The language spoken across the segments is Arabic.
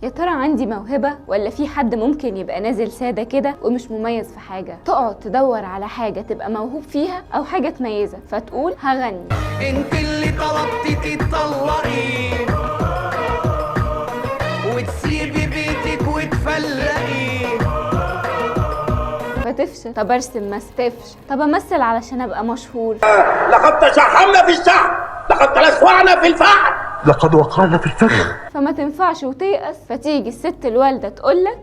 يا ترى عندي موهبة ولا في حد ممكن يبقى نازل سادة كده ومش مميز في حاجة؟ تقعد تدور على حاجة تبقى موهوب فيها أو حاجة تميزك فتقول هغني. انت اللي طلبتي تطلقي وتسيبي بيتك وتفلقي فتفشل. طب ارسم ما تفشل. طب امثل علشان ابقى مشهور. لقد تشحمنا في الشعب، لقد تلسوعنا في الفعل، لقد وقعنا في الفخ. فما تنفعش وتيأس، فتيجي الست الوالدة تقولك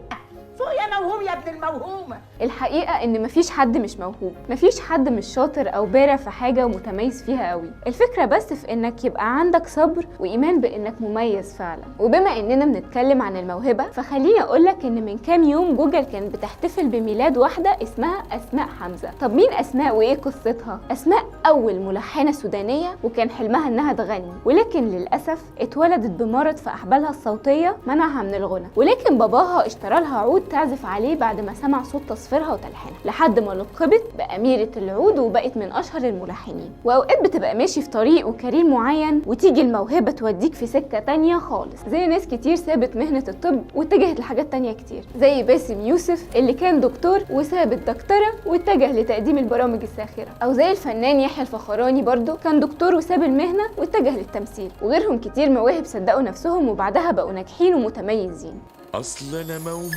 فوق يا موهوم يا ابن الموهومة. الحقيقة ان مفيش حد مش موهوب، مفيش حد مش شاطر او بارع في حاجة ومتميز فيها قوي. الفكرة بس في انك يبقى عندك صبر وايمان بانك مميز فعلا. وبما اننا بنتكلم عن الموهبة فخليني اقولك ان من كام يوم جوجل كانت بتحتفل بميلاد واحدة اسمها اسماء حمزة. طب مين اسماء وايه قصتها؟ اسماء اول ملحنة سودانية وكان حلمها انها تغني، ولكن للاسف اتولدت بمرض في احبالها الصوتية منعها من الغنى، ولكن باباها اشترى لها عود تعزف عليه بعد ما سمع صوت تصفيرها وتلحينها، لحد ما لقبت بأميرة العود وبقت من أشهر الملحنين. وأوقات بتبقى ماشي في طريق وكارير معين وتيجي الموهبة توديك في سكة تانية خالص، زي ناس كتير سابت مهنة الطب واتجهت لحاجات تانية كتير، زي باسم يوسف اللي كان دكتور وساب الدكتورة واتجه لتقديم البرامج الساخرة، أو زي الفنان يحيى الفخراني برضو كان دكتور وساب المهنة واتجه للتمثيل، وغيرهم كتير مواهب صدقوا نفسهم وبعدها بقوا ناجحين ومتميزين. اصل انا موهوب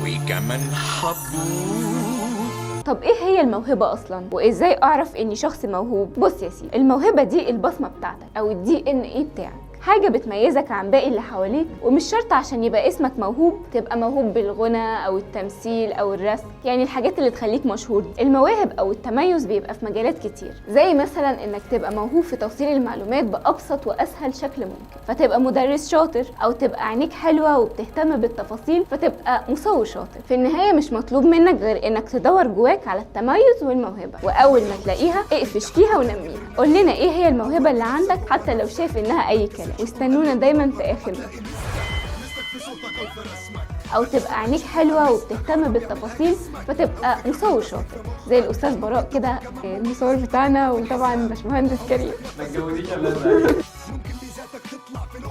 وكمان حبوب. طب ايه هي الموهبة اصلا؟ وازاي اعرف اني شخص موهوب؟ بص يا سيدي، الموهبة دي البصمة بتاعتك او الDNA بتاعك، حاجة بتميزك عن باقي اللي حواليك، ومش شرط عشان يبقى اسمك موهوب تبقى موهوب بالغنى او التمثيل او الرسم، يعني الحاجات اللي تخليك مشهور دي. المواهب او التميز بيبقى في مجالات كتير، زي مثلا انك تبقى موهوب في توصيل المعلومات بابسط واسهل شكل ممكن، فتبقى مدرس شاطر، او تبقى عينيك حلوة وبتهتم بالتفاصيل فتبقى مصور شاطر. في النهاية مش مطلوب منك غير انك تدور جواك على التميز والموهبة، واول ما تلاقيها اقفش فيها ونميها. قول لنا ايه هي الموهبة اللي عندك حتى لو شايف انها اي كلام، واستنونا دايما في اخر مره. او تبقى عينيك حلوه وبتهتم بالتفاصيل فتبقى مصور شاطر، زي الاستاذ براء كده المصور بتاعنا، وطبعا باشمهندس كريم.